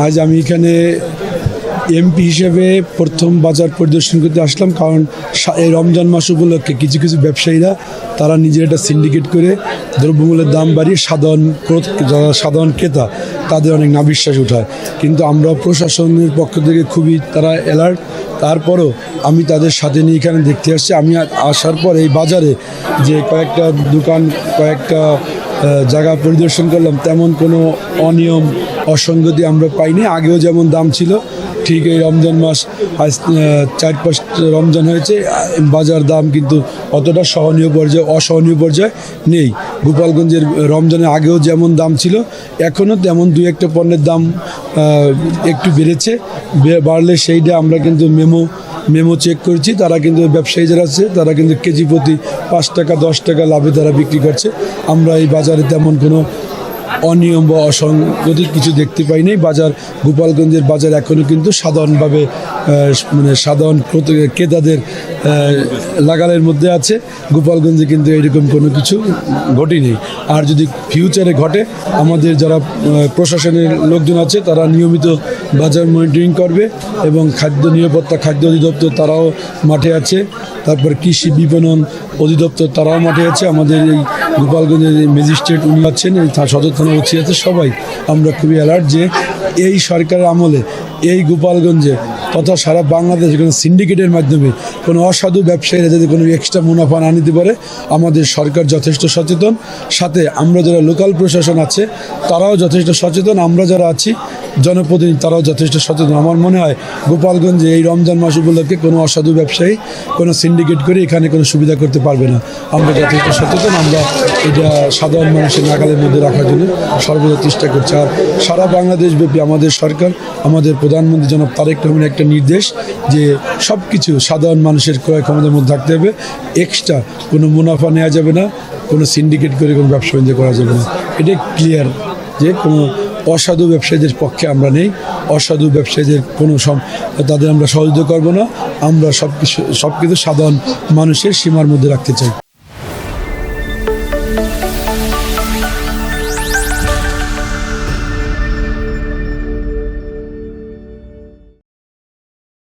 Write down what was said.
আজ আমি এখানে এমপি হিসেবে প্রথম বাজার পরিদর্শন করতে আসলাম, কারণ এই রমজান মাস উপলক্ষে কিছু কিছু ব্যবসায়ীরা তারা নিজের একটা সিন্ডিকেট করে দ্রব্যমূল্যের দাম বাড়িয়ে যারা সাধারণ ক্রেতা তাদের অনেক নাবিশ্বাস উঠায়। কিন্তু আমরা প্রশাসনের পক্ষ থেকে খুবই তারা অ্যালার্ট। তারপরও আমি তাদের সাথে নিয়ে এখানে দেখতে আসছি। আমি আসার পর এই বাজারে যে কয়েকটা দোকান, কয়েকটা জায়গা পরিদর্শন করলাম, তেমন কোনো অনিয়ম অসঙ্গতি আমরা পাইনি। আগেও যেমন দাম ছিল ঠিক এই রমজান মাস আজ 4-5 রমজান হয়েছে, বাজার দাম কিন্তু অতটা অসহনীয় পর্যায়ে নেই। গোপালগঞ্জের রমজানের আগেও যেমন দাম ছিল এখনও তেমন 2-1টা পণ্যের দাম একটু বেড়েছে। বাড়লে সেইটা আমরা কিন্তু মেমো চেক করছি। তারা কিন্তু ব্যবসায়ী যারা আছে তারা কিন্তু কেজি প্রতি 5 টাকা 10 টাকা লাভে তারা বিক্রি করছে। আমরা এই বাজারে তেমন কোনো অনিয়ম বা অসঙ্গতি কিছু দেখতে পাইনি। গোপালগঞ্জের বাজার এখনও কিন্তু সাধারণভাবে সাধারণ ক্রেতাদের লাগালের মধ্যে আছে। গোপালগঞ্জে কিন্তু এরকম কোনো কিছু ঘটেনি। আর যদি ফিউচারে ঘটে, আমাদের যারা প্রশাসনের লোকজন আছে তারা নিয়মিত বাজার মনিটরিং করবে এবং খাদ্য নিরাপত্তা, খাদ্য অধিদপ্তর তারাও মাঠে আছে। তারপর কৃষি বিপণন অধিদপ্তর তারাও মাঠে আছে। আমাদের এই গোপালগঞ্জের ম্যাজিস্ট্রেট উনি আছেন, এই সদর থানা ওসি আছে, সবাই আমরা খুবই অ্যালার্ট যে এই সরকারের আমলে এই গোপালগঞ্জে তথা সারা বাংলাদেশে কোনো সিন্ডিকেটের মাধ্যমে কোনো অসাধু ব্যবসায়ীরা যদি কোনো এক্সট্রা মুনাফা না নিতে পারে। আমাদের সরকার যথেষ্ট সচেতন, সাথে আমরা যারা লোকাল প্রশাসন আছে তারাও যথেষ্ট সচেতন, আমরা যারা আছি জনপ্রতিনিধি তারাও যথেষ্ট সচেতন। আমার মনে হয় গোপালগঞ্জে এই রমজান মাস উপলক্ষে কোনো অসাধু ব্যবসায়ী কোনো সিন্ডিকেট করে এখানে কোনো সুবিধা করতে পারবে না। আমরা যথেষ্ট সচেতন, আমরা এটা সাধারণ মানুষের নাগালের মধ্যে রাখার জন্য সর্বদা চেষ্টা করছি। আর সারা বাংলাদেশব্যাপী আমাদের সরকার, আমাদের প্রধানমন্ত্রী জনাব তারেক রহমানের একটা নির্দেশ যে সব কিছু সাধারণ মানুষের ক্রয় ক্ষমতার মধ্যে থাকতে হবে, এক্সট্রা কোনো মুনাফা নেওয়া যাবে না, কোনো সিন্ডিকেট করে কোনো ব্যবসা বাণিজ্য করা যাবে না। এটা ক্লিয়ার যে কোনো অসাধু ব্যবসায়ীদের পক্ষে আমরা নেই। অসাধু ব্যবসায়ীদের তাদের আমরা সহযোগিতা করব না। আমরা সব কিছু সাধারণ মানুষের সীমার মধ্যে রাখতে চাই।